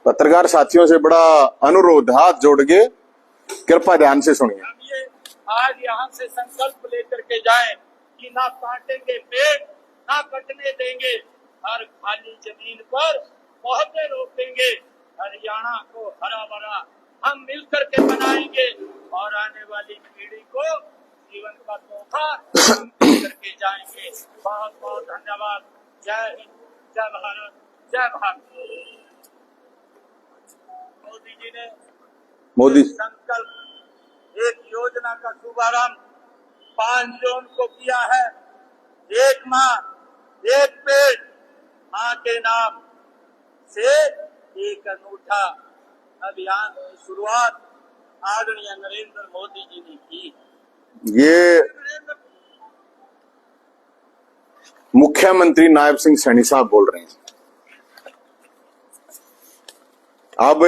पत्रकार साथियों से बड़ा अनुरोध, हाथ जोड़ के कृपया ध्यान से सुनिए। आज यहाँ से संकल्प लेकर के जाएं कि ना काटेंगे पेड़, ना कटने देंगे, हर खाली जमीन पर पौधे रोपेंगे, हरियाणा को हरा भरा हम मिलकर के बनाएंगे और आने वाली पीढ़ी को जीवन का तोहफा हम देकर के जाएंगे। बहुत बहुत धन्यवाद। जय हिंद, जय भारत, जय भारत। मोदी जी ने संकल्प एक योजना का शुभारंभ 5 जून को किया है। एक माँ एक पेड़, माँ के नाम से एक अनूठा अभियान की शुरुआत आदरणीय नरेंद्र मोदी जी ने की। ये मुख्यमंत्री नायब सिंह सैनी साहब बोल रहे हैं। अब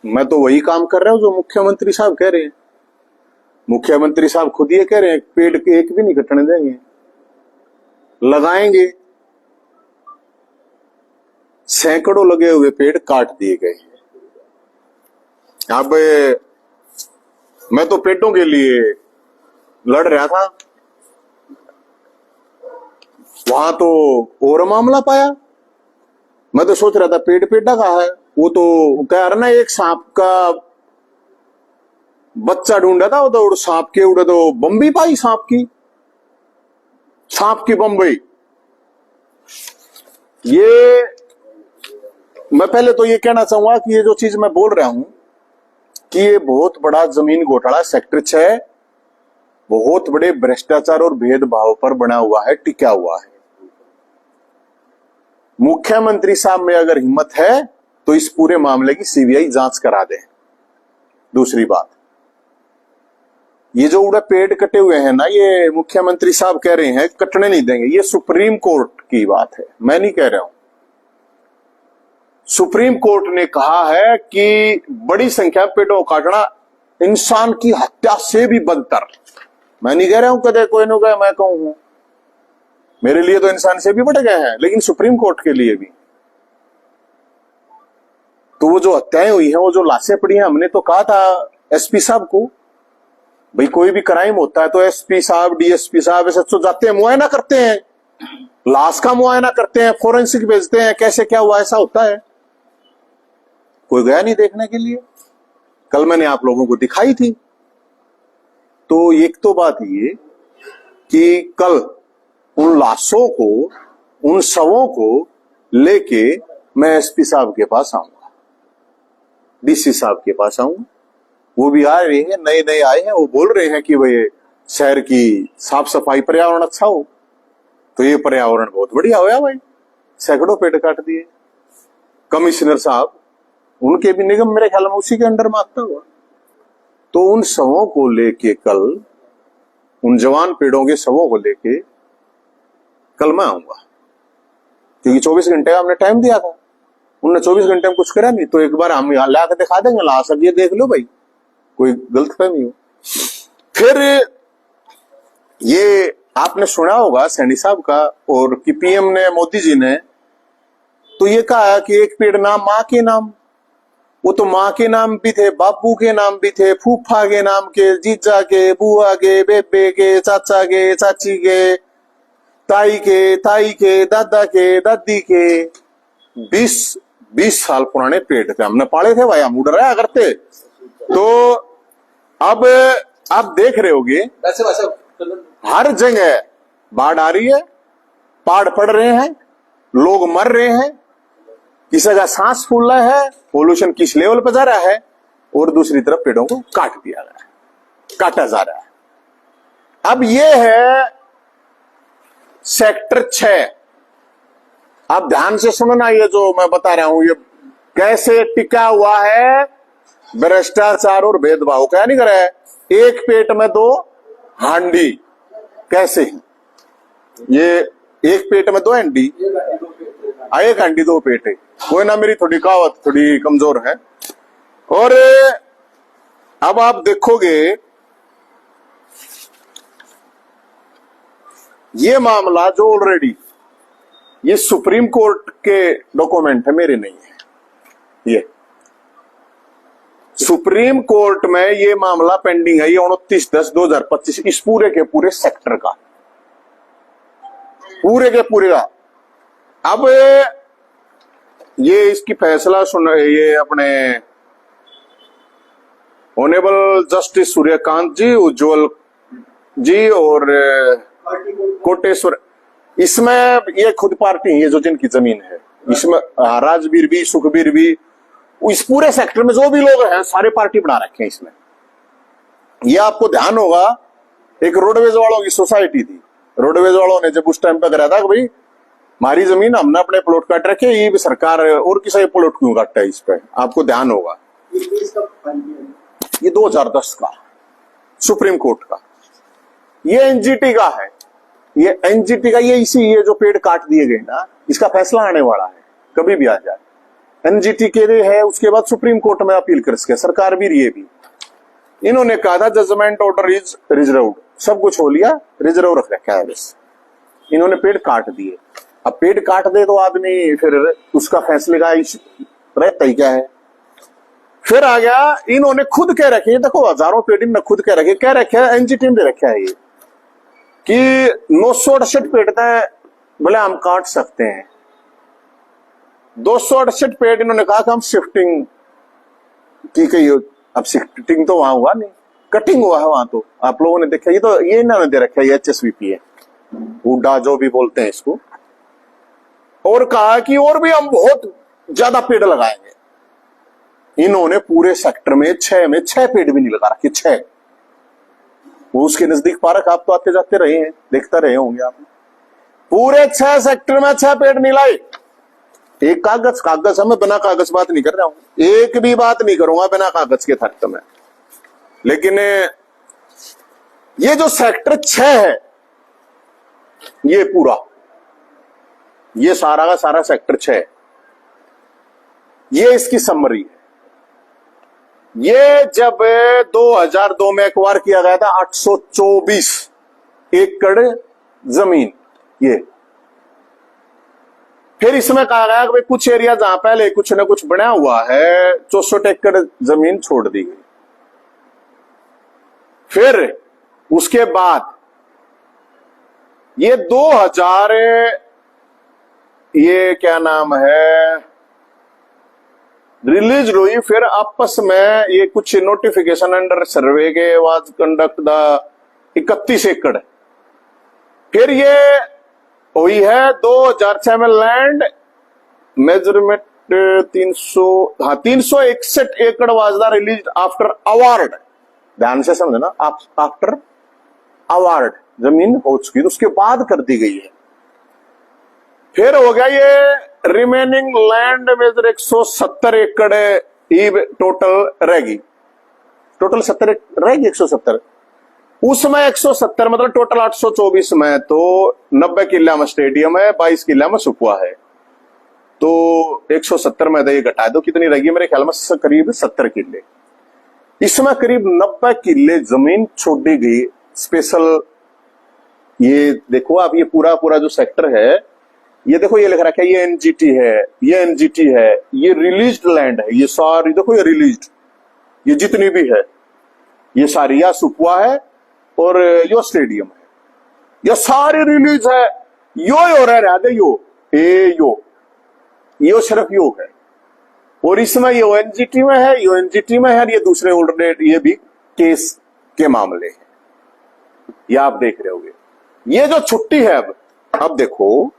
मैं तो वही काम कर रहा हूं जो मुख्यमंत्री साहब कह रहे हैं। मुख्यमंत्री साहब खुद ये कह रहे हैं पेड़ के एक भी नहीं कटने देंगे, लगाएंगे। सैकड़ों लगे हुए पेड़ काट दिए गए। अब मैं तो पेड़ों के लिए लड़ रहा था, वहां तो और मामला पाया। मैं तो सोच रहा था पेड़ पेड़ा का है, वो तो कह रहा ना एक सांप का बच्चा ढूंढा था, वो तो सांप के उड़े तो बम्बई पाई, सांप की बम्बई। ये मैं पहले तो ये कहना चाहूंगा कि ये जो चीज मैं बोल रहा हूं कि ये बहुत बड़ा जमीन घोटाला सेक्टर 6 बहुत बड़े भ्रष्टाचार और भेदभाव पर बना हुआ है, टिका हुआ है। मुख्यमंत्री साहब में अगर हिम्मत है तो इस पूरे मामले की सीबीआई जांच करा दे। दूसरी बात, ये जो उड़ा पेड़ कटे हुए हैं ना, ये मुख्यमंत्री साहब कह रहे हैं कटने नहीं देंगे। ये सुप्रीम कोर्ट की बात है, मैं नहीं कह रहा हूं। सुप्रीम कोर्ट ने कहा है कि बड़ी संख्या में पेड़ों को काटना इंसान की हत्या से भी बदतर। मैं नहीं कह रहा हूं कदे कोई न कहे मैं कहूं, मेरे लिए तो इंसान से भी बढ़ गए हैं, लेकिन सुप्रीम कोर्ट के लिए भी तो वो जो हत्याएं हुई हैं, वो जो लाशें पड़ी हैं, हमने तो कहा था एसपी साहब को, भाई कोई भी क्राइम होता है तो एसपी साहब, डीएसपी साहब, एसएचओ जाते हैं, मुआयना करते हैं, लाश का मुआयना करते हैं, फोरेंसिक भेजते हैं, कैसे क्या हुआ, ऐसा होता है। कोई गया नहीं देखने के लिए। कल मैंने आप लोगों को दिखाई थी। तो एक तो बात ये कि कल उन लाशों को, उन शवों को लेके मैं एसपी साहब के पास आऊंगा, डीसी साहब के पास आऊंगा। वो भी आ रहे हैं, नए नए आए हैं, वो बोल रहे हैं कि भाई शहर की साफ सफाई, पर्यावरण अच्छा हो। तो ये पर्यावरण बहुत बढ़िया होया भाई, सैकड़ों पेड़ काट दिए। कमिश्नर साहब, उनके भी निगम मेरे ख्याल में उसी के अंडर में आता हुआ। तो उन शवों को लेके कल, उन जवान पेड़ों के शवों को लेके कल मैं आऊंगा, क्योंकि 24 घंटे का हमने टाइम दिया था। उनने 24 घंटे में कुछ करा नहीं, तो एक बार हम ला के दिखा देंगे लाश, अब ये देख लो भाई, कोई गलतफहमी हो। फिर ये आपने सुना होगा सैनी साहब का, और कि पीएम ने, मोदी जी ने तो ये कहा कि एक पेड़ नाम मां के नाम। वो तो माँ के नाम भी थे, बापू के नाम भी थे, फूफा के नाम के, जीजा के, बुआ के, बेबे के, चाचा के, चाची के, ताई के, दादा के, दादी के। 20 साल पुराने पेड़ थे, हमने पाले थे भाई, हम उड़ रहा करते। तो अब आप देख रहे होगे हर जगह बाढ़ आ रही है, पहाड़ पड़ रहे हैं, लोग मर रहे हैं, किसी का सांस फूल रहा है, पोल्यूशन किस लेवल पर जा रहा है, और दूसरी तरफ पेड़ों को काट दिया गया है, काटा जा रहा है। अब ये है सेक्टर 6। आप ध्यान से सुनना, ये जो मैं बता रहा हूं ये कैसे टिका हुआ है भ्रष्टाचार और भेदभाव। क्या नहीं कर रहा है, एक पेट में 2 हांडी, कैसे ये एक पेट में 2 हांडी, एक हांडी 2 पेट है। कोई ना, मेरी थोड़ी कहावत थोड़ी कमजोर है। और अब आप देखोगे ये मामला जो ऑलरेडी ये सुप्रीम कोर्ट के डॉक्यूमेंट है, मेरे नहीं है, ये सुप्रीम कोर्ट में ये मामला पेंडिंग है, ये 29/10/2025 इस पूरे के पूरे सेक्टर का, पूरे के पूरे का। अब ये इसकी फैसला सुन, ये अपने ऑनेबल जस्टिस सूर्यकांत जी, उज्जवल जी और कोटेश्वर, इसमें ये खुद पार्टी है जो जिनकी जमीन है, इसमें राजवीर भी, सुखबीर भी, इस पूरे सेक्टर में जो भी लोग हैं सारे पार्टी बना रखे हैं इसमें। ये आपको ध्यान होगा, एक रोडवेज वालों की सोसाइटी थी, रोडवेज वालों ने जब उस टाइम पे करा था कि भाई हमारी जमीन हमने अपने प्लॉट काट रखे, ये भी सरकार और किसी प्लॉट क्यों काटता है, इस पे आपको ध्यान होगा। ये 2010 का सुप्रीम कोर्ट का, ये एनजीटी का है, ये एनजीटी का, ये जो पेड़ काट दिए गए ना, इसका फैसला आने वाला है, कभी भी आ जाए। एनजीटी के लिए है, उसके बाद सुप्रीम कोर्ट में अपील कर सके सरकार भी, ये भी इन्होंने कहा था जजमेंट ऑर्डर इज रिजर्व, सब कुछ हो लिया, रिजर्व रख रखा है बस, इन्होंने पेड़ काट दिए। अब पेड़ काट दे तो आदमी फिर उसका फैसले का रहता ही क्या है। फिर आ गया, इन्होंने खुद कह रखे, देखो हजारों पेड़ इन्होंने खुद कह रखे एनजीटी में दे रखा है ये कि 968 पेड़ बोले हम काट सकते हैं, 268 पेड़ इन्होंने कहा कि हम शिफ्टिंग की गई। अब शिफ्टिंग तो वहां हुआ नहीं, कटिंग हुआ है वहां, तो आप लोगों ने देखा, ये इन्होंने दे रखा है, ये HSVP है, हुडा जो भी बोलते हैं इसको, और कहा कि और भी हम बहुत ज्यादा पेड़ लगाएंगे। इन्होंने पूरे सेक्टर में 6 पेड़ भी नहीं लगा रखे, 6। वो उसके नजदीक पार्क, आप तो आते जाते रहे हैं, देखते रहे होंगे आप, पूरे 6 सेक्टर में 6 पेड़ नहीं लाए। एक कागज है, मैं बिना कागज बात नहीं कर रहा हूं, एक भी बात नहीं करूंगा बिना कागज के फैक्ट में। लेकिन ये जो सेक्टर 6 है, ये पूरा, ये सारा का सारा सेक्टर 6, ये इसकी समरी है। ये जब 2002 में एक्वायर किया गया था 824 एकड़ जमीन, ये फिर इसमें कहा गया कि कुछ एरिया जहां पहले कुछ न कुछ बना हुआ है, 64 एकड़ जमीन छोड़ दी गई। फिर उसके बाद ये 2000, ये क्या नाम है, रिलीज हुई, फिर आपस में ये कुछ नोटिफिकेशन अंडर सर्वे के वाज कंडक्ट द 31 एकड़, फिर ये हुई है 2006 में लैंड मेजरमेंट 361 एकड़ was the release after award, ध्यान से समझना, आफ्टर अवार्ड जमीन हो चुकी तो उसके बाद कर दी गई है। फिर हो गया ये रिमेनिंग लैंड मेजर 170 एकड़ ही टोटल रहेगी, टोटल 70 रहेगी 170, उसमें 170 मतलब टोटल 824 में तो 90 किला में स्टेडियम है, 22 किला में सुकुआ है, तो 170 में ये घटा दो, कितनी रहेगी मेरे ख्याल में करीब 70 किले। इसमें करीब 90 किले जमीन छोड़ी गई स्पेशल। ये देखो आप, ये पूरा जो सेक्टर है, ये देखो ये लिख रखा है, ये एनजीटी है, ये एनजीटी है, ये रिलीज्ड लैंड है, ये सारी देखो ये रिलीज्ड, ये जितनी भी है ये सारी, या सुकुआ है और यो स्टेडियम है, ये सारी रिलीज है। यो रह गए यो सिर्फ यो है, और इसमें ये एनजीटी में है, यो एनजीटी में है, ये दूसरे ऑल्टरनेट, ये भी केस के मामले हैं, ये आप देख रहे होगे। ये जो छुट्टी है, अब देखो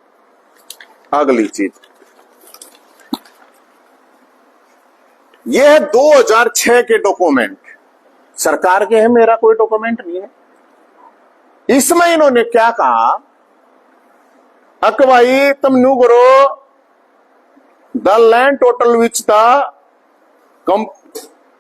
अगली चीज, ये है 2006 के डॉक्यूमेंट, सरकार के हैं, मेरा कोई डॉक्यूमेंट नहीं है। इसमें इन्होंने क्या कहा, अक भाई तुम न्यू करो, the land total which the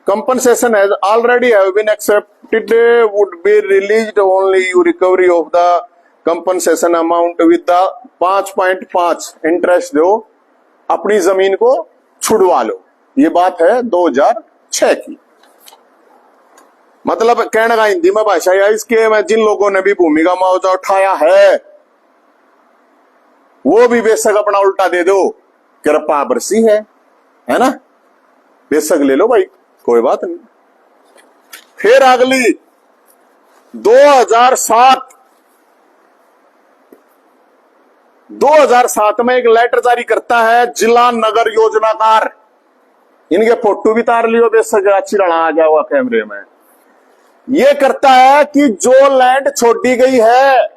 compensation has already have been accepted would be released only you recovery of the compensation amount with the 5.5 interest दो, अपनी जमीन को छुड़वा लो। ये बात है 2006 की। मतलब कहने का हिंदी में भाषा है, इसके में जिन लोगों ने भी भूमि का मुआवजा उठाया है वो भी बेशक अपना उल्टा दे दो, कृपा बरसी है ना। बेशक ले लो भाई, कोई बात नहीं। फिर अगली 2007 में एक लेटर जारी करता है जिला नगर योजनाकार, इनके फोटो भी तार लियो बेशक, अच्छी रहा आ जाओगा कैमरे में। ये करता है कि जो लैंड छोड़ी गई है,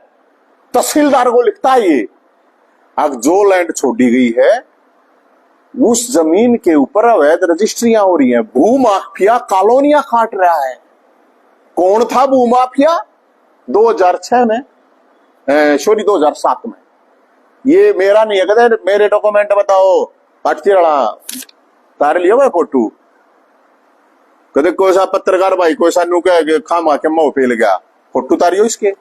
तहसीलदार को लिखता है ये, अब जो लैंड छोड़ी गई है उस जमीन के ऊपर अवैध रजिस्ट्रियां हो रही हैं, भूमाफिया कॉलोनियां काट रहा है। कौन था भूमाफिया? 2006 में, सॉरी 2007 में। ये मेरा नहीं है, कहते मेरे डॉक्यूमेंट बताओ, अटती रहा तार लिया हुआ फोटो, कहते कोई सा पत्रकार भाई कोई सा नू कह खामा के मुंह फेल गया, फोटो तारियो इसके।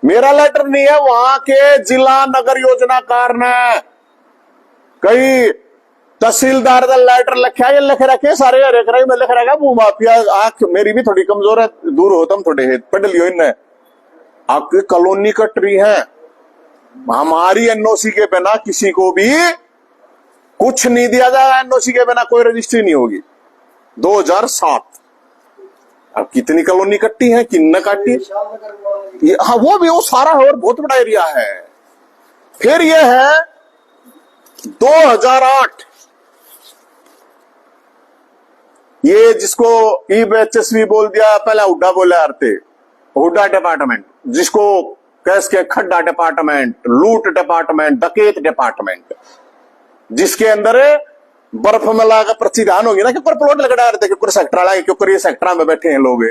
मेरा लेटर नहीं है, वहां के जिला नगर योजनाकार ने कई तहसीलदार का लेटर लिखा, ये लिख रखे सारे हरे करे में लिख रखा भूमाफिया। आंख मेरी भी थोड़ी कमजोर है, दूर हो तुम थोड़े पढ़ लियो इनने। आपकी कॉलोनी कट रही है, हमारी एनओसी के बिना किसी को भी कुछ नहीं दिया जाएगा, एनओसी के बिना कोई रजिस्ट्री नहीं होगी। 2007 अब कितनी कॉलोनी कट्टी है, किन्न काटी, हाँ वो भी वो सारा है और बहुत बड़ा एरिया है। फिर ये है 2008, ये जिसको ईबीएचएसवी बोल दिया, पहले हुड्डा बोले आरते, हुड्डा डिपार्टमेंट, जिसको कैस के खड्डा डिपार्टमेंट, लूट डिपार्टमेंट, डकैत डिपार्टमेंट, जिसके अंदर बर्फ में लगा पर्ची ध्यान होगी ना कि प्लॉट लगा रहे थे, क्योंकि सेक्टर वाला, क्योंकि ये सेक्टर में बैठे हैं लोग,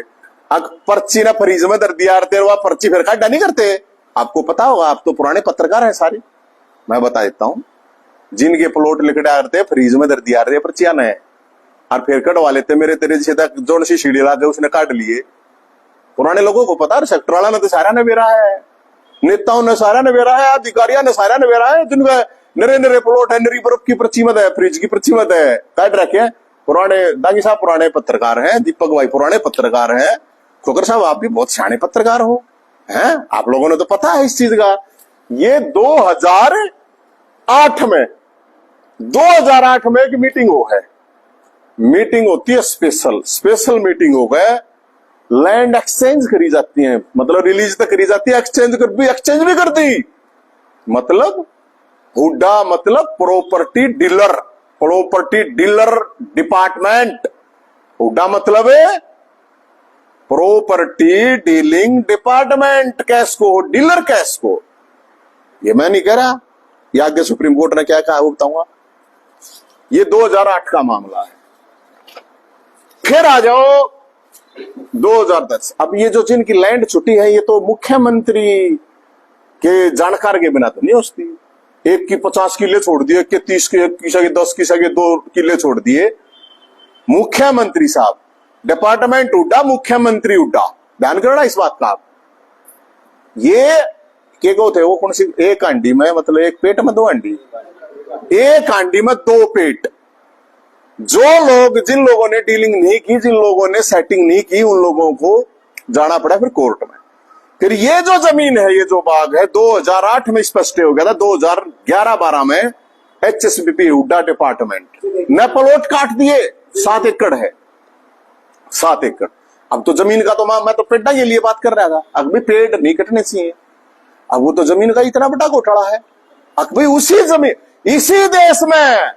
अब पर्ची ना फ्रीज में दर दिया रहे, वह पर्ची फिर खड्डा नहीं करते। आपको पता होगा, आप तो पुराने पत्रकार हैं सारी, मैं बता देता हूं, जिनके प्लॉट लिख डालते फ्रीज में दर दिया रहे पर्चियां ने, और फिर कटवा लेते मेरे तेरे जैसे तक जोन सी सीढ़ी लाके उसने काट लिए। पुराने लोगों को पता है, सेक्टर वाला ने तो सारा ने बेरा है, नेताओं ने सारा ने बेरा है, अधिकारियों ने सारा ने बेरा है, जिनका नरे नरे प्लॉट है, नरी बर्फ की पर्ची मत है, फ्रिज की पर्ची मत है, काट रखे। पुराने दागी साहब पुराने पत्रकार हैं, दीपक भाई पुराने पत्रकार हैं, खोकर साहब आप भी बहुत सियाने पत्रकार हो, हैं, आप लोगों ने तो पता है इस चीज का। ये 2008 में एक मीटिंग हो है, मीटिंग होती है स्पेशल मीटिंग हो गए, लैंड एक्सचेंज करी जाती है, मतलब रिलीज तक करी जाती है, एक्सचेंज भी कर दी। मतलब हुड्डा मतलब प्रॉपर्टी डीलर डिपार्टमेंट, हुड्डा मतलब है प्रॉपर्टी डीलिंग डिपार्टमेंट। कैश को डीलर, कैश को, ये मैं नहीं कह रहा, ये आगे सुप्रीम कोर्ट ने क्या कहा वो बताऊंगा। ये 2008 का मामला है। फिर आ जाओ 2010। अब ये जो जिनकी लैंड छुट्टी है, ये तो मुख्यमंत्री के जानकार के बिना तो नहीं होती। एक की 50 किले छोड़ दिए, एक के 30 के, एक की 10 की 2 किले छोड़ दिए। मुख्यमंत्री साहब, डिपार्टमेंट हुड्डा, मुख्यमंत्री हुड्डा, ध्यान करना इस बात का। आप ये के को थे वो कौन सी, एक हांडी में मतलब एक पेट में 2 हांडी, एक हांडी में 2 पेट। जो लोग, जिन लोगों ने डीलिंग नहीं की, जिन लोगों ने सेटिंग नहीं की, उन लोगों को जाना पड़ा फिर कोर्ट में। फिर ये जो जमीन है, ये जो बाग है, 2008 में स्पष्ट हो गया था। 2011-12 में एचएसबीपी हुड्डा डिपार्टमेंट ने प्लॉट काट दिए, 7 एकड़ है, 7 एकड़। अब तो जमीन का तो मैं तो पेड़ा के लिए बात कर रहा था, अब भी पेड़ नहीं कटने चाहिए। अब वो तो जमीन का इतना बड़ा घोटाला है। अब भाई उसी जमीन, इसी देश में,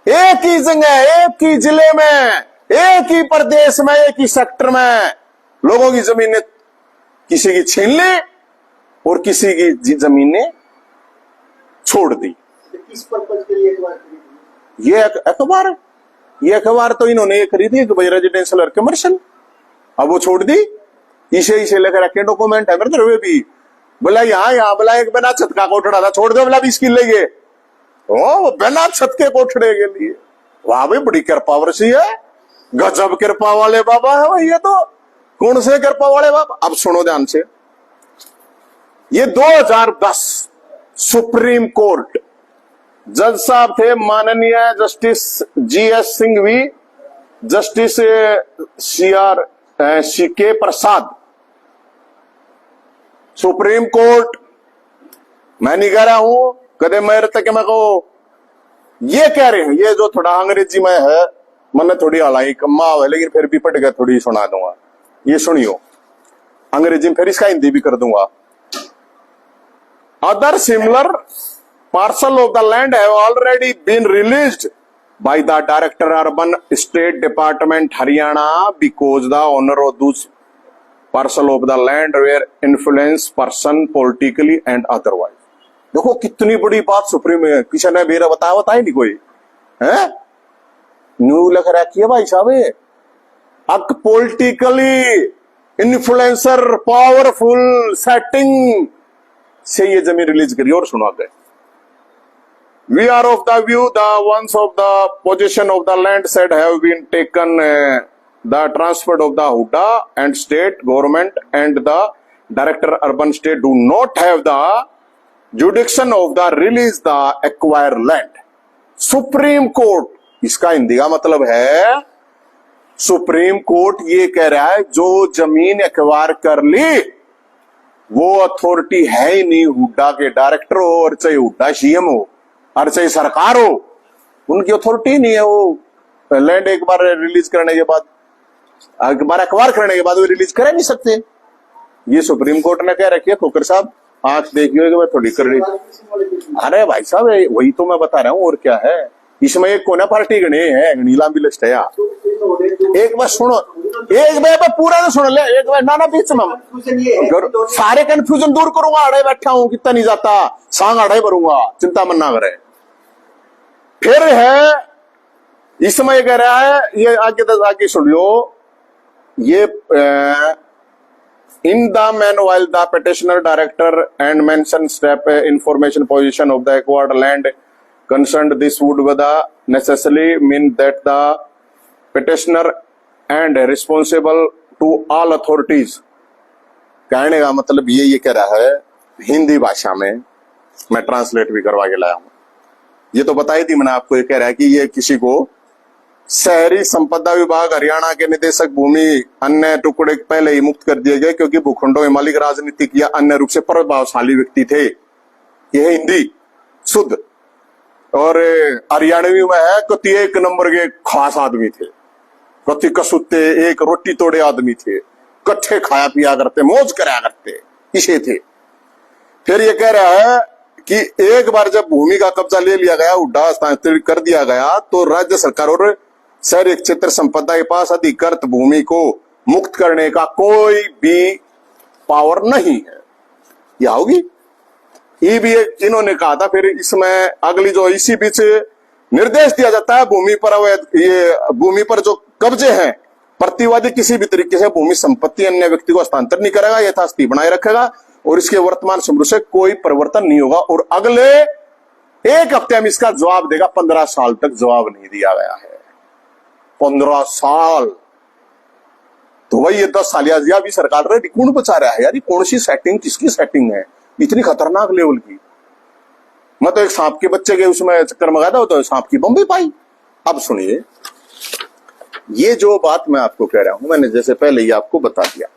एक ही जगह, एक ही जिले में, एक ही प्रदेश में, एक ही सेक्टर में लोगों की जमीनें किसी की छीन ली और किसी की जमीनें छोड़ दी। किस पर्पज के लिए ये अखबार, ये अखबार तो इन्होंने ये खरीदी कि भाई रेजिडेंशियल और कमर्शियल, अब वो छोड़ दी। इसे लेकर रखे डॉक्यूमेंट है मेरे तरफ भी, बोला यहाँ बोला एक बिना छत का कोठड़ा था, छोड़ दो बोला 20 किले के, ओ बिना छत के कोठड़े के लिए। वहां भी बड़ी कृपा वर्षी है, गजब कृपा वाले बाबा है भाई। ये तो कौन से कृपा वाले बाबा, अब सुनो ध्यान से। ये 2010 सुप्रीम कोर्ट, जज साहब थे माननीय justice GS Singhvi, justice CR CK Prasad. Supreme court, मैं नहीं कह रहा हूं कदे मेरे तक मैं को ये कह रहे हैं, ये जो थोड़ा अंग्रेजी में है, मैंने थोड़ी हालांकि कम्मा है लेकिन फिर भी पढ़ के थोड़ी सुना दूंगा, ये सुनियो अंग्रेजी में, फिर इसका हिंदी भी कर दूंगा। Other similar parcel of the land have already been released by the Director Urban State Department Haryana because the owner of those parcel of the land were influenced person politically and otherwise। देखो कितनी बड़ी बात supreme है, किसी ने मेरा बताया नहीं कोई है, न्यू लिख रखी है भाई साहब। अक पॉलिटिकली इन्फ्लुएंसर पावरफुल सेटिंग से ये जमीन रिलीज करी। और सुना गए, we are of the view the ones of the possession of the land said have been taken the transferred of the Huda and state government and the Director Urban State do not have the jurisdiction of the release the acquired land। Supreme court, इसका हिंदी का मतलब है supreme court ये कह रहा है जो जमीन एक्वायर कर ली वो अथॉरिटी है ही नहीं, हुड्डा के डायरेक्टर हो और चाहे हुड्डा सीएम हो और चाहे सरकार हो, उनकी अथॉरिटी नहीं है। वो लैंड एक बार रिलीज करने के बाद, एक बार एक्वायर करने के बाद वो रिलीज कर नहीं सकते। ये सुप्रीम कोर्ट ने कह रखी है। खोकर साहब आंख देखिए कि मैं थोड़ी कर रही, अरे भाई साहब वही तो मैं बता रहा हूँ, और क्या है इसमें। एक कोना पार्टी गणे है, नीला भी लिस्ट है यार। एक बार सुनो, एक बार पूरा ना सुन ले, एक बार ना बीच में सारे कंफ्यूजन दूर करूंगा। अड़े बैठा हूं, कितना नहीं जाता, सांग अड़े भरूंगा, चिंता मन ना करे। फिर है इसमें ये कह रहा है, ये आगे सुनियो, ये in the meanwhile the petitioner director and mention step information position of the acquired land concerned this would necessarily mean that the petitioner and responsible to all authorities। कहने का मतलब ये कह रहा है हिंदी भाषा में, मैं ट्रांसलेट भी करवा के लाया हूं। ये तो बताई थी मैंने आपको, ये कह रहा है कि ये किसी को शहरी संपदा विभाग हरियाणा के निदेशक भूमि अन्य टुकड़े पहले ही मुक्त कर दिए गए क्योंकि भूखंडों में मालिक राजनीतिक या अन्य रूप से प्रभावशाली व्यक्ति थे। यह हिंदी शुद्ध और हरियाणवी में है, कति एक नंबर के खास आदमी थे, कति कसुत्ते एक रोटी तोड़े आदमी थे, कट्ठे खाया पिया करते, मौज कराया करते, इसे थे। फिर ये कह रहा है कि एक बार जब भूमि का कब्जा ले लिया गया, हुड्डा हस्तांतरित कर दिया गया, तो राज्य सरकार और शहरी क्षेत्र संपदा के पास अधिकृत भूमि को मुक्त करने का कोई भी पावर नहीं है। यह होगी ये भी इन्होंने कहा था। फिर इसमें अगली जो इसी बीच निर्देश दिया जाता है, भूमि पर ये भूमि पर जो कब्जे हैं, प्रतिवादी किसी भी तरीके से भूमि संपत्ति अन्य व्यक्ति को हस्तांतरण नहीं करेगा, यथास्थिति बनाए रखेगा और इसके वर्तमान समरूप से कोई परिवर्तन नहीं होगा। और अगले एक हफ्ते में इसका जवाब देगा। 15 साल तक जवाब नहीं दिया गया है। 15 साल तो वही ये 10 साल या भी सरकार रहे कौन बचा रहा है यार। ये कौन सी सेटिंग, किसकी सेटिंग है इतनी खतरनाक लेवल की। मैं तो एक सांप के बच्चे के उसमें चक्कर में गया था, तो सांप की बम भी पाई। अब सुनिए, ये जो बात मैं आपको कह रहा हूं, मैंने जैसे पहले ही आपको बता दिया।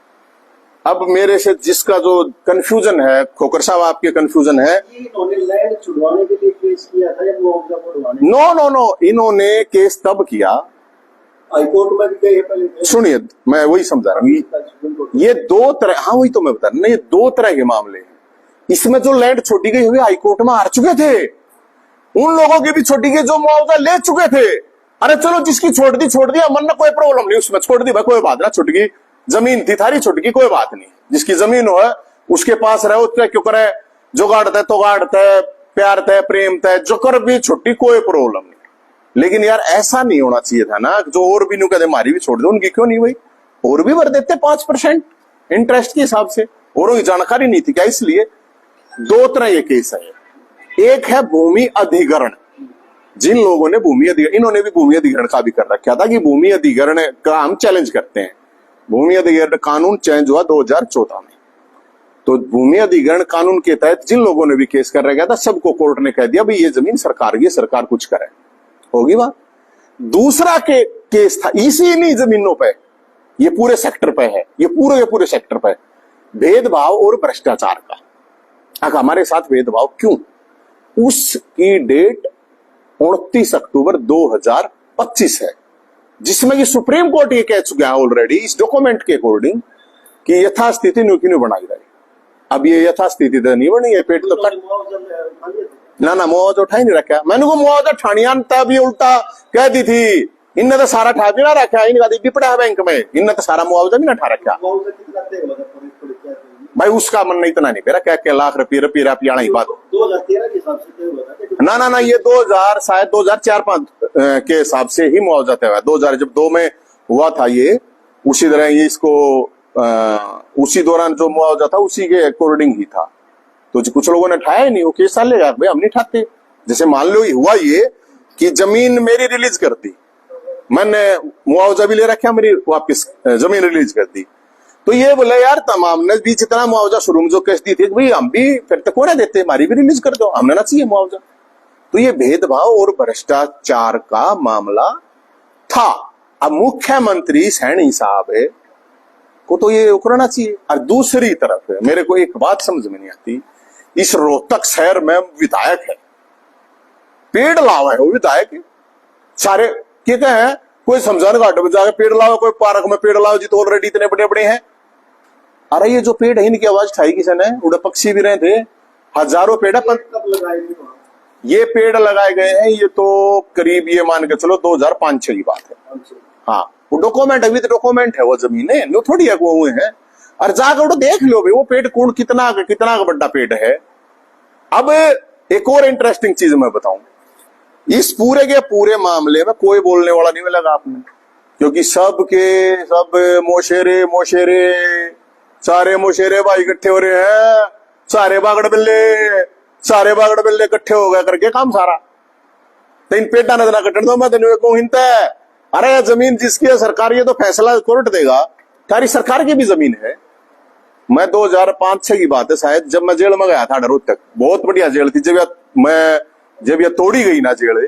अब मेरे से जिसका जो कंफ्यूजन है, खोकर साहब आपके कंफ्यूजन है, लैंड छुड़वाने के लिए केस किया था या मुआवजा बढ़वाने? नो, इन्होंने केस तब किया, हाईकोर्ट में भी गए पहले। सुनिए, मैं वही समझा रहा हूँ। ये दो तरह, हाँ वही तो मैं बता रहा हूँ, ये दो तरह के मामले हैं। इसमें जो लैंड छोड़ी गई हुई हाईकोर्ट में हार चुके थे, उन लोगों की भी छोड़ी गई जो मुआवजा ले चुके थे। अरे चलो जिसकी छोड़ दिया, मन में कोई प्रॉब्लम नहीं, उसमें छोड़ दी भाई, कोई बात ना, छुट गई जमीन थी थारी, छुट गई, कोई बात नहीं। जिसकी जमीन हो उसके पास रहो, क्यों करे, जो गाड़ते तो गाड़ते, प्यार तय प्रेम तय, जो कर भी छुट्टी, कोई प्रॉब्लम नहीं। लेकिन यार ऐसा नहीं होना चाहिए था ना, जो और भी नु कहते हमारी भी छोड़ दो, उनकी क्यों नहीं हुई? और भी भर देते 5% इंटरेस्ट के हिसाब से, और की जानकारी नहीं थी क्या? इसलिए दो तरह ये केस है। एक है भूमि अधिग्रहण, जिन लोगों ने भूमि अधिग्रहण, इन्होंने भी भूमि अधिग्रहण का भी कर रखा था कि भूमि अधिग्रहण का हम चैलेंज करते हैं। भूमि अधिग्रहण कानून चेंज हुआ 2014 में, तो भूमि अधिग्रहण कानून के तहत जिन लोगों ने भी केस कर रखा था, सबको कोर्ट ने कह दिया भाई ये जमीन सरकार की, सरकार कुछ करे, होगी बात। दूसरा केस था इसी जमीनों पे, ये पूरे सेक्टर पे है, ये पूरे सेक्टर पे भेदभाव और भ्रष्टाचार का। हमारे साथ भेदभाव क्यों? उसकी डेट 29 अक्टूबर 2025 है, जिसमें कि सुप्रीम कोर्ट ये कह चुका है ऑलरेडी इस डॉक्यूमेंट के अकॉर्डिंग कि यथास्थिति न्यू की न्यू बनाई जाए। अब ये यथास्थिति तो नहीं बनी है, पेट तो कट ना मुआवजा उठा ही नहीं रखा। मैंने को मुआवजा ठानिया तब ये उल्टा कह दी थी, इनने तो सारा ठा भी ना रखा, इनका भी पड़ा है बैंक में, इनने तो सारा मुआवजा भी ना ठा रखा। भाई उसका मन इतना नहीं पेरा, क्या लाख रुपये ही बात 2013 के हिसाब से ना ये 2000 शायद 2004-5 के हिसाब से ही मुआवजा तय हुआ। 2000 जब 2 में हुआ था ये, उसी तरह ये इसको उसी दौरान जो मुआवजा था उसी के अकॉर्डिंग ही था। तो कुछ लोगों ने ठाया ही नहीं, वो केस चलेगा भाई, हम नहीं ठाते। जैसे मान लो हुआ ये कि जमीन मेरी रिलीज कर दी, मैंने मुआवजा भी ले रखा, मेरी वापस जमीन रिलीज कर दी, तो ये बोले यार तमाम ने भी जितना मुआवजा शुरू में जो केस दी थी भाई हम भी फिर तो कौन देते, हमारी भी रिलीज कर दो, हमने ना चाहिए मुआवजा। तो ये भेदभाव और भ्रष्टाचार का मामला था। अब मुख्यमंत्री सैनी साहब को तो ये उकरना चाहिए। और दूसरी तरफ मेरे को एक बात समझ में नहीं आती, इस रोहतक शहर में विधायक है, पेड़ लावा है वो विधायक, सारे कहते हैं कोई समझाने घाट में जाकर पेड़ लाओ, कोई पार्क में पेड़ लाओ, जी तो ऑलरेडी इतने बड़े बड़े हैं। अरे ये जो पेड़ है इनकी आवाज उठाई किसने, उड़े पक्षी भी रहे थे, हजारों पेड़ है। ये पेड़ लगाए गए हैं, ये तो करीब ये मान के चलो 2005-6 की बात है। हाँ वो डॉक्यूमेंट अभी तो डॉक्यूमेंट है, वो जमीनें नो थोड़ी है वो हुए हैं। और जाकर तो देख लो भाई वो पेड़ कौन कितना बड़ा पेड़ है। अब एक और इंटरेस्टिंग चीज मैं बताऊं, इस पूरे के पूरे मामले में कोई बोलने वाला नहीं मिलेगा आपने, क्योंकि सब मोशेरे सारे मोशेरे भाई इकट्ठे हो रहे हैं, सारे बागड़ बिल्ले इकट्ठे हो गए करके काम सारा। तो इन पेटा न कटन दो, मैं तेन कहूं हिंता है, अरे जमीन जिसकी है सरकार, ये तो फैसला कोर्ट देगा, सारी सरकार की भी जमीन है। मैं 2005-6 की बात है शायद, जब मैं जेल में गया था रोहतक, बहुत बढ़िया जेल थी। जब ये तोड़ी गई ना जेल,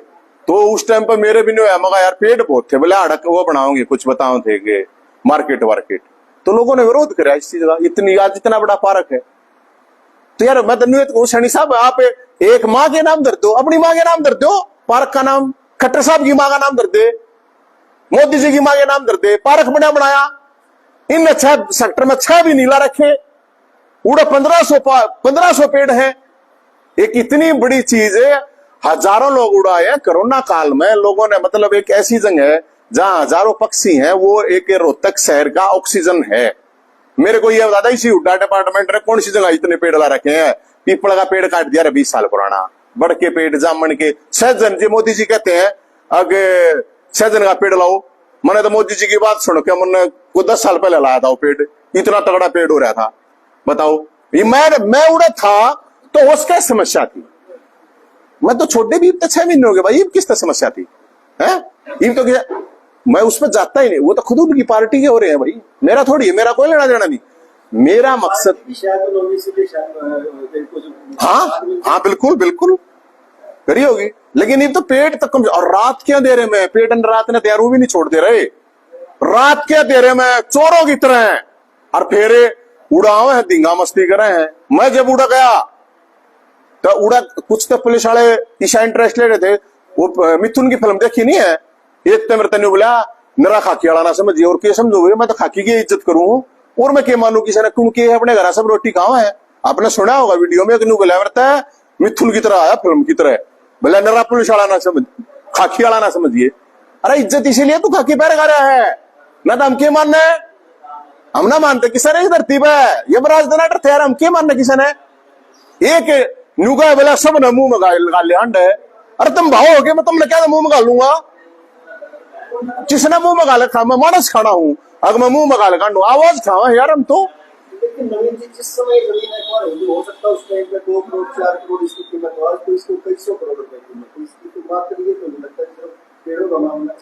तो उस टाइम पर मेरे भी नहीं होया, मगर यार पेड़ बहुत थे, बोले अड़क वो बनाओगे कुछ बताओ थे मार्केट वार्केट, तो लोगों ने विरोध कराया इस चीज का। इतनी आज इतना बड़ा पार्क है, तो यार मैं तो सैनी साहब आप एक माँ के नाम धर दो, अपनी माँ के नाम धर दो, पार्क का नाम खट्टर साहब की माँ का नाम धर दे, मोदी जी की माँ के नाम धर दे, पार्क बनाया। इन 6 सेक्टर में 6 भी नीला रखे, उड़े 1500 पेड़ है। एक इतनी बड़ी चीज है, हजारों लोग उड़ाए हैं कोरोना काल में लोगों ने, मतलब एक ऐसी जगह है जहां हजारों पक्षी हैं, वो एक रोहतक शहर का ऑक्सीजन है। मेरे को ये बता, इसी हुड्डा डिपार्टमेंट ने कौन सी जगह इतने पेड़ ला रखे हैं। पीपल का पेड़ काट दिया 20 साल पुराना, बड़ के पेड़, जामन के, सहजन जी मोदी जी कहते हैं आगे सहजन का पेड़ लाओ। मैंने तो मोदी जी की बात सुन के मैंने को 10 साल पहले लाया था वो पेड़, इतना तगड़ा पेड़ हो रहा था, बताओ। मैं उड़ा था तो उसका समस्या थी, मैं तो छोटे भी 6 महीने हो गए भाई, किस तरह समस्या थी है? तो क्या मैं उसमें जाता ही नहीं, वो तो खुद उनकी पार्टी के हो रहे हैं भाई, मेरा थोड़ी है, मेरा कोई लेना देना नहीं। मेरा मकसद हाँ बिल्कुल करी होगी, लेकिन ये तो पेट तक कम। और रात क्या दे रहे मैं, पेट रात ने तैयार, वो भी नहीं छोड़ दे रहे, रात क्या दे रहे मैं, चोरों की तरह है। और फेरे उड़ाओ है, दिंगा मस्ती कर रहे हैं। मैं जब उड़ा गया तो उड़ा, कुछ तो पुलिस वाले ईशा इंटरेस्ट ले रहे थे, वो मिथुन की फिल्म देखी नहीं है, एक तो मेरे तने बोला मेरा खाकी वाला ना समझिए, और क्या समझोगे, मैं तो खाकी की इज्जत करूं और मैं क्या मानू किसी ने, क्योंकि अपने घर सब रोटी खाओ है। आपने सुना होगा वीडियो में, बोला करता है मिथुन की तरह आया फिल्म की तरह, बोला नरा पुलिस वाला ना समझ, खाकी वाला ना समझिए। अरे इज्जत इसीलिए तू खाकी पैर कर रहा है ना, तो हम क्या मानना है, हम ना मानते किसी ने धरती पे यमराज दनाटर थे यार, हम क्या मानना किसी ने। एक नुगा बोला सब ने मुंह में लगा लिया हंड है, अरे तुम भाव हो गए, मैं तुमने क्या मुंह में गाल लूंगा, जिसने मुंह में गाल खा, मैं मानस खाना हूं, अगर मैं मुंह में गाल कांडू आवाज खावा यार हम तो। लेकिन नवीन जी जिस समय जमीन एक्वायर होगी, हो सकता है उस टाइम पे 2 करोड़ 4 करोड़ इसकी कीमत हो, आज तो इसको कई 100 करोड़ रुपए कीमत, तो इसकी तो बात करिए तो नहीं लगता सिर्फ पेड़ों का मामला।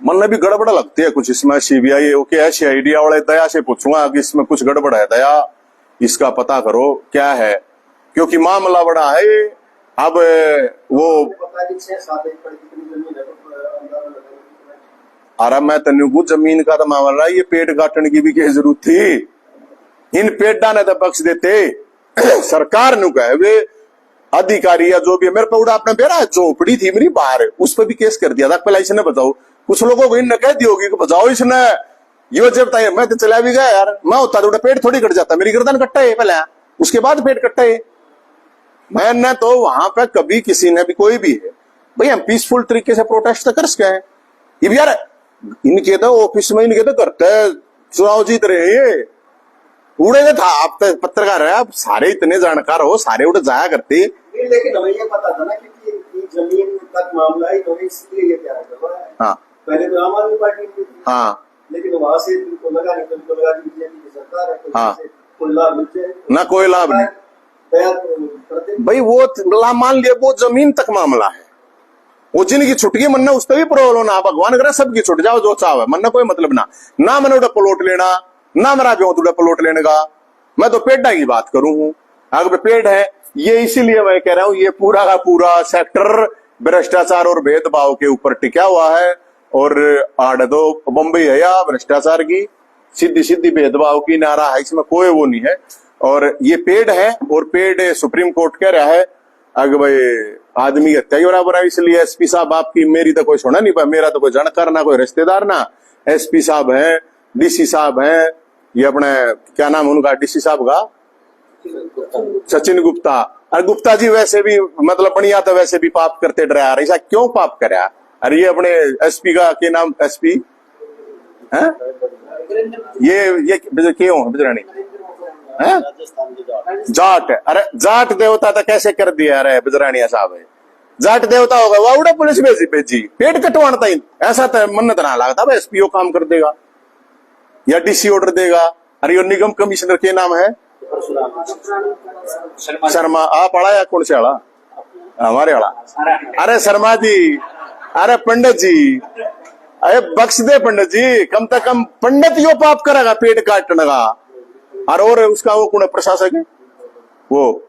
मन भी गड़बड़ लगती है कुछ इसमें। सीबीआई ओके सीआईडी वाले दया से पूछूंगा कि इसमें कुछ गड़बड़ है, दया इसका पता करो क्या है, क्योंकि मामला बड़ा है। अब वो पता है 6-7 एकड़ की जमीन है, अरे मैं तेन जमीन का तो मामला, ये पेड़ काटने की भी क्या जरूरत थी, इन पेड़ा ने तो बख्श देते। सरकार नु कहे वे अधिकारी या जो भी है, मेरे पे उड़ा अपना बेरा झोपड़ी थी मेरी बाहर, उस पर भी केस कर दिया था। पहले इसने बताओ, कुछ लोगों को इन कह दी होगी कि बजाओ इसने, ये जब बताइए मैं तो चला भी गया यार, मैं होता तो पेट थोड़ी कट जाता, मेरी गर्दन कट्टा है पहले, उसके बाद पेट कट्टा है। मैंने तो वहां पे कभी किसी ने भी कोई भी है भाई, हम पीसफुल तरीके से प्रोटेस्ट तो कर सके हैं। ये भी यार इनके तो ऑफिस में इनके तो करते चुनाव जीत रहे हैं, ये उड़े था। आप तो पत्रकार है, आप सारे इतने जानकार हो, सारे उड़े जाया करते। लेकिन हमें ये पता था ना कि इनकी जमीन तक मामला है, तो इसलिए ये क्या करवा है। हाँ पहले तो आम आदमी पार्टी की थी, हाँ, लेकिन वहां से उनको लगा नहीं, तो उनको लगा कि बीजेपी की सरकार है, तो हाँ। कोई लाभ मिल जाए ना कोई लाभ नहीं भाई। वो मान लिया वो जमीन तक मामला है, वो जिनकी छुटकी मन ने उस पर भी प्रॉब्लम ना, भगवान करे सबकी छुट जाओ जो चाहे, मन ने कोई मतलब ना मैंने उड़ा प्लॉट लेना, ना मेरा भी उड़ा प्लॉट लेने का। मैं तो पेड़ा की बात करूं हूं, अगर पेड़ है ये, इसीलिए मैं कह रहा हूं ये पूरा का पूरा सेक्टर भ्रष्टाचार और भेदभाव के ऊपर टिका हुआ है। और आड़ दो बंबई है या भ्रष्टाचार की, सीधी सीधी भेदभाव की नारा है, इसमें कोई वो नहीं है। और ये पेड़ है, और पेड़ सुप्रीम कोर्ट कह रहा है अगर भाई आदमी हत्या के बराबर है, इसलिए एसपी साहब आपकी, मेरी तो कोई सुना नहीं पाया, मेरा तो कोई जानकार ना कोई रिश्तेदार ना। एसपी साहब है, डीसी साहब है, ये अपने क्या नाम उनका डीसी साहब का, सचिन गुप्ता। अरे गुप्ता जी वैसे भी मतलब बढ़िया, तो वैसे भी पाप करते डरा, ऐसा क्यों पाप करा। अरे ये अपने एसपी का क्या नाम, एसपी है ये क्यों बिजरानी है, जाट। अरे जाट देवता तो कैसे कर दिया, अरे बिजरानिया साहब है जाट देवता होगा, वाउडा पुलिस भेजी पेट कटवाना था, ऐसा तो मन्नत ना लगता एसपीओ काम कर देगा या डीसी ऑर्डर देगा। अरे ये निगम कमिश्नर के नाम है शर्मा, आप पढ़ा या कौन से आला, हमारे वाला, अरे शर्मा जी, अरे पंडित जी, अरे बख्श दे पंडित जी, कम से कम पंडित यो पाप करेगा पेट काटने का। और उसका वो कौन प्रशासक है, वो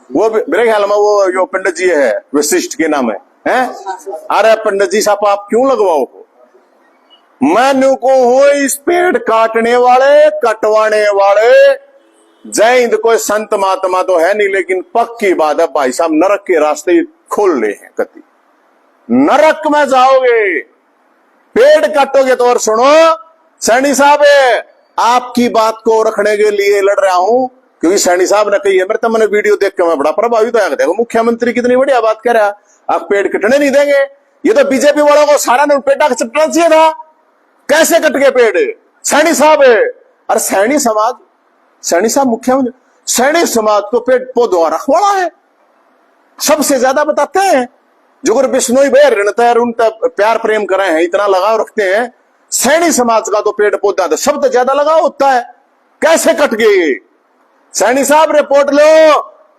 मेरे ख्याल में वो जो पंडित जी है वशिष्ठ के नाम है? अरे पंडित जी साहब आप क्यों लगवाओ, मैं को हो इस पेड़ काटने वाले कटवाने वाले, जय हिंद कोई संत महात्मा तो है नहीं, लेकिन पक्की बात है भाई साहब, नरक के रास्ते खोल ले हैं, कति नरक में जाओगे, पेड़ काटोगे तो। और सुनो सैनी साहब, आपकी बात को रखने के लिए लड़ रहा हूं, क्योंकि सैनी साहब ने कही है, मेरे तो मैंने वीडियो देख के मैं बड़ा प्रभावित होया, देखो मुख्यमंत्री कितनी बढ़िया बात कह रहा है, आप पेड़ कटने नहीं देंगे। ये तो बीजेपी वालों को सारा ने पेड़ कटना चाहिए था, कैसे कट गए पेड़, सैनी साहब है। और सैनी समाज, सैनी साहब मुख्यमंत्री, सैनी समाज तो पेड़ पौधों रखवाड़ा है, सबसे ज्यादा बताते हैं। जो बिश्नोई भाई ऋणता उनका प्यार प्रेम करे हैं, इतना लगाव रखते हैं, सैनी समाज का तो पेड़ पौधा तो सबसे ज्यादा लगाव होता है, कैसे कट गए। सैनी साहब रिपोर्ट लो,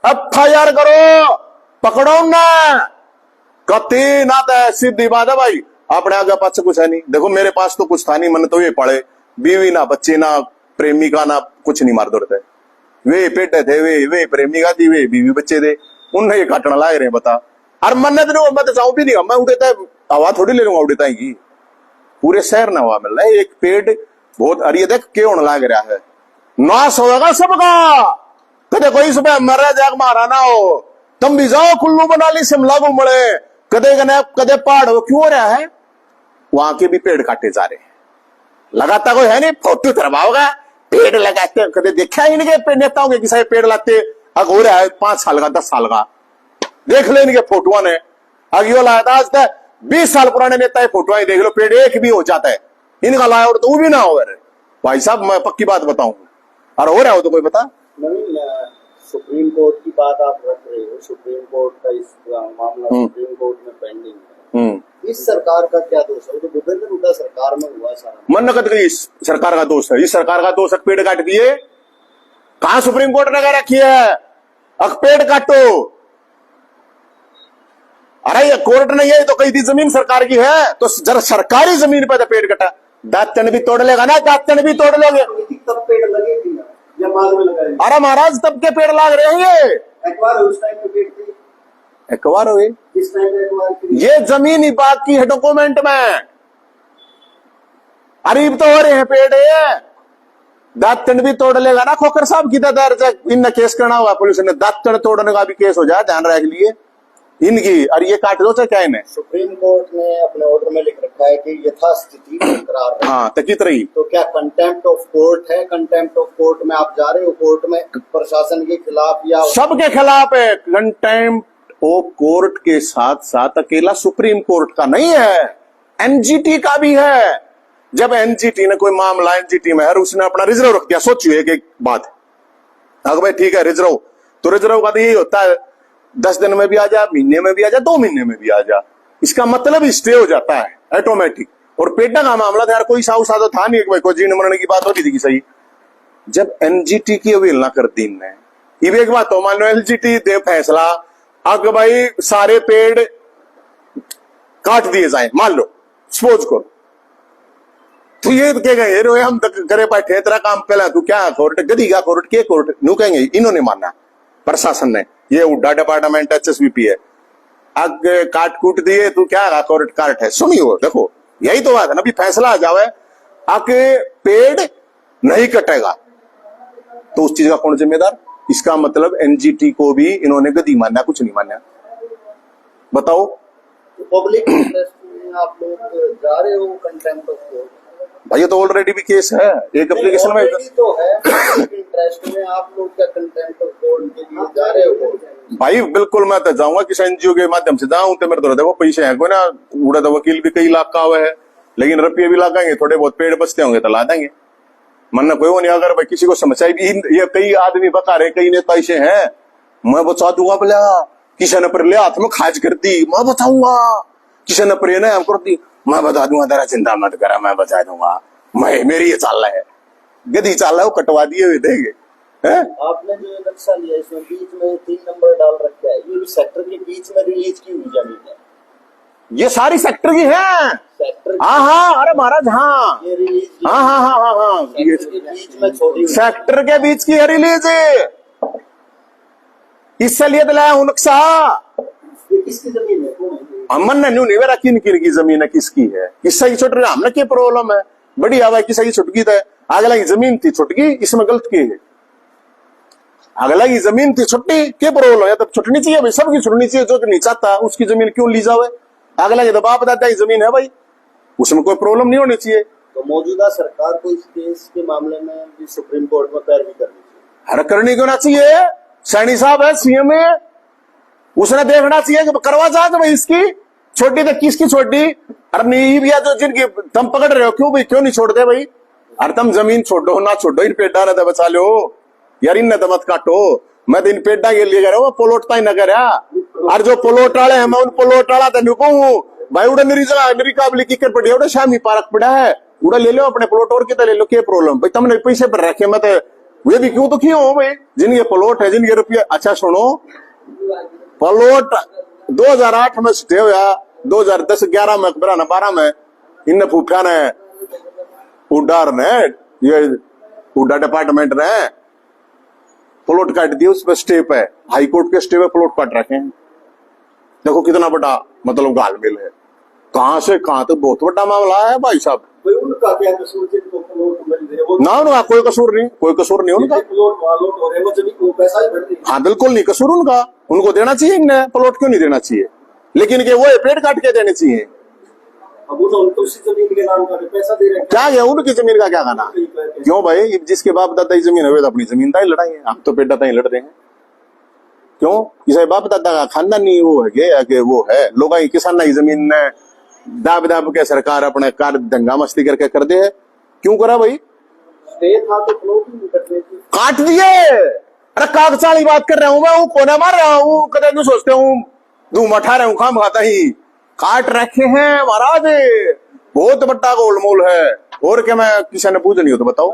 FIR करो, पकड़ो ना, कति ना तो सीधी बात है भाई, अपने आगे पास कुछ है नहीं। देखो मेरे पास तो कुछ था नहीं, मैंने तो ये पढ़े, बीवी ना बच्चे ना प्रेमिका ना कुछ नहीं मार दौड़ते, वे पेटे थे, वे प्रेमिका थी, वे बीवी बच्चे थे, उन्हें ये काटना लाग रहे बता। और मन्नत नहीं, मैं तो चाहूं भी नहीं, मैं उड़ेता हवा थोड़ी ले लूंगा उड़ेता की, पूरे शहर ना हवा मिल रहा है। एक पेड़ बहुत, अरे ये देख क्यों लाग रहा है, नाश होगा सबका, कदे कोई सुबह मरा जाग मारा ना हो, तुम भी जाओ कुल्लू मनाली शिमला घूमड़े, कदे पहाड़ हो, क्यों हो रहा है, वहां के भी पेड़ काटे जा रहे हैं, लगाता कोई है नहीं, फोटो तरवाओगा पेड़ लगाते, कदे देखा ही नहीं के नेताओं के किसी पेड़ लाते, अग हो रहा है 5 साल का 10 साल का, देख लो इनके फोटो ने, अगियो लाया था आज तक 20 साल पुराने नेता है, फोटो देख लो, पेड़ एक भी हो जाता है, इनका लाया और तो वो भी ना हो। भाई साहब मैं पक्की बात बताऊं, और हो रहा हो तो कोई बता। सुप्रीम कोर्ट की बात आप रख रहे हो, सुप्रीम कोर्ट का इस मामला सुप्रीम कोर्ट में पेंडिंग है, इस सरकार का क्या दोष है, तो भूपेंद्र हुड्डा सरकार में हुआ सारा, मन नकद गई इस सरकार का दोष है, इस सरकार का दोष है, पेड़ काट दिए, कहां सुप्रीम कोर्ट ने कह रखी है अक पेड़ काटो, अरे ये कोर्ट ने ये तो कही थी जमीन सरकार की है, तो जरा सरकारी जमीन पे तो पेड़ कटा, दांतन भी तोड़ लेगा ना, दांतन भी तोड़ लोगे, तब पेड़ लगेगी ना या बाद में लगाएंगे। अरे महाराज तब के पेड़ लाग रहे हैं, ये एक बार उस टाइम पे पेड़ थे, एक बार हुई, इस टाइम पे एक बार ये जमीन ही बाकी है डॉक्यूमेंट में, अरीब तो हो रहे हैं पेड़, ये दांतन भी तोड़ लेगा ना खोकर साहब की तरह इन केस करना हुआ पुलिस ने, दांतन तोड़ने का भी केस हो जाए, ध्यान रख लिए इनकी। और ये काट दो चाहे क्या इन्हें। सुप्रीम कोर्ट ने अपने ऑर्डर में लिख रखा है कि यथास्थिति बरकरार रहे। हाँ तो कित रही तो क्या कंटेम्प्ट ऑफ कोर्ट है? कंटेम्प्ट ऑफ कोर्ट में आप जा रहे हो कोर्ट में प्रशासन के खिलाफ या सबके खिलाफ है। कंटेम्प्ट ऑफ कोर्ट के साथ साथ अकेला सुप्रीम कोर्ट का नहीं है, एनजीटी का भी है। जब एनजीटी ने कोई मामला एनजीटी में है, उसने अपना रिजर्व रख दिया, सोचिए एक बात, अगर भाई ठीक है रिजर्व, तो रिजर्व का तो यही होता है 10 दिन में भी आ जा, महीने में भी आ जा, 2 महीने में भी आ जा, इसका मतलब स्टे हो जाता है ऑटोमेटिक। और पेटा का मामला था यार, कोई साहू साधो था नहीं, कोई जीने मरने की बात होती थी कि सही। जब एनजीटी की अवहेलना कर दी इनने, ये भी एक बात हो, मान लो एनजीटी दे फैसला अगर भाई सारे पेड़ काट दिए जाए, मान लो सपोज करो, तो ये तो कहेंगे ये हम करे बैठे तेरा काम पहला, तू क्या कोर्ट गधी का कोर्ट के कोर्ट नू कहेंगे। इन्होंने माना प्रशासन ने, ये उड्डा डिपार्टमेंट एचएसबीपी है, अग काट कूट दिए तू क्या कोर्ट काट है। सुनियो देखो यही तो बात है ना, भी फैसला आ जावे आके पेड़ नहीं कटेगा तो उस चीज का कौन जिम्मेदार। इसका मतलब एनजीटी को भी इन्होंने गधी माना, कुछ नहीं माना। बताओ पब्लिक इंटरेस्ट में आप लोग जा रहे हो कंटेम्प्ट ऑफ कोर्ट? भाई ये तो ऑलरेडी भी केस है एक एप्लीकेशन में तो है, पब्लिक इंटरेस्ट में आप लोग क्या कंटेम्प्ट ऑफ कोर्ट के लिए जा रहे हो? भाई बिल्कुल मैं तो जाऊंगा किसी एनजीओ के माध्यम से जाऊं तो मेरे तो देखो पैसे हैं कोई ना, उड़ा तो वकील भी कई लाख का हुआ है, लेकिन रुपये भी लगाएंगे, थोड़े बहुत पेड़ बचते होंगे तो ला देंगे। मन कोई वो नहीं, अगर भाई किसी को समस्या भी, ये कई आदमी बता रहे, कई नेता ऐसे हैं, मैं बचा दूंगा बोला, किसी ने पर ले हाथ में खाज कर दी, मैं बचाऊंगा, किसी ने पर हम कर दी, मैं बता दूंगा, तेरा चिंता मत करा, मैं बचा दूंगा, मैं मेरी ये चाल है, गधी चाल है, वो कटवा दिए हुए देंगे। आपने जो नक्शा लिया इसमें बीच में 3 नंबर डाल रखा है, ये भी सेक्टर के बीच में रिलीज की हुई जमीन है? ये सारी सेक्टर की है। सेक्टर हाँ हाँ, अरे महाराज हाँ, ये रिलीज हाँ हाँ हाँ हाँ हाँ, ये सेक्टर के बीच में छोड़ी हुई। सेक्टर के बीच की है रिलीज, इससे लिए दिलाया हूं नक्शा। ये किसकी जमीन है? कौन है? अमन ने न्यू नहीं मेरा किन की जमीन है, किसकी है, किस्सा की छुट रही, हमने क्या प्रॉब्लम है, बड़ी हवा किस्सा की छुटकी था, अगला की जमीन थी छुटकी, इसमें गलत की है, अगला की जमीन थी छुट्टी, क्या प्रॉब्लम है, तब छुटनी चाहिए भाई, सबकी छुटनी चाहिए, जो नहीं चाहता उसकी जमीन क्यों ली जावे, अगला के दबाव बताता है जमीन है भाई, उसमें कोई प्रॉब्लम नहीं होनी चाहिए। तो मौजूदा सरकार को इस केस के मामले में भी सुप्रीम कोर्ट में पैरवी करनी चाहिए। हर करनी क्यों ना चाहिए, सैनी साहब है सीएम है, उसने देखना चाहिए कि करवा जाए भाई, इसकी छोटी तो किसकी छोटी, अरे नहीं भी जो जिनकी तुम पकड़ रहे हो, क्यों भाई क्यों नहीं छोड़ते भाई, अरे तुम जमीन छोड़ो ना छोड़ो, इन पेड़ा ने तो बचा लो यार, इन तो मत काटो, मैं तो इन पेड़ा के लिए कह रहा हूँ, पोलोटता ही न कर, और जो पोलोट वाले हैं मैं उन पोलोट वाला तो कहूँ भाई, उड़ा मेरी जगह मेरी काबली की कर पड़ी है, उड़ा शामी पार्क पड़ा है, उड़ा ले लो अपने प्लॉट और कितना ले लो, क्या प्रॉब्लम भाई, तुमने पैसे पर रखे मत, वे भी क्यों तो क्यों हो भाई, जिनके प्लॉट है जिनके रुपये। अच्छा सुनो, प्लॉट 2008 में स्टे हुआ, 2010-11 में 12 में इन फूफा ने उडार ने, ये उडा डिपार्टमेंट ने प्लॉट काट दिए, उस पर स्टे पे हाई कोर्ट के स्टे पे प्लॉट काट रखे हैं। देखो कितना बड़ा मतलब गालमेल है, कहां से कहां तक बहुत बड़ा मामला है भाई साहब। उनका क्या कसूर, जिनको प्लॉट मिल रहे हैं ना उनका कोई कसूर नहीं, कोई कसूर नहीं उनका, प्लॉट वालोट हो रहे वो जमीन को पैसा ही भरती है। हाँ बिल्कुल नहीं कसूर उनका, उनको देना चाहिए, इन्हें प्लॉट क्यों नहीं देना चाहिए, लेकिन के वो पेड़ काट के देने चाहिए। अब उनको उसी जमीन के नाम का पैसा दे रहे हैं, क्या गया उनकी जमीन का क्या गाना, क्यों भाई, जिसके बाप दादा की जमीन है तो अपनी जमीन का ही लड़ाई, आप तो पेड़ दादा ही लड़ रहे हैं, क्यों किसी बाप दादा का खानदानी वो है कि वो है, लोग किसान की जमीन ने दाब दाब के सरकार अपने कार दंगा मस्ती करके कर दे है, क्यों करा भाई, स्टे था तो प्लॉट ही कटने की काट दिए। अरे कागजाली बात कर रहा हूं मैं, वो कोने मार रहा हूँ, कदे नहीं सोचते हूँ धूम उठा रहा हूँ, खाम खाता ही काट रखे हैं महाराज, बहुत बड़ा गोलमोल है। और क्या मैं किसी ने पूछ नहीं हो तो बताओ।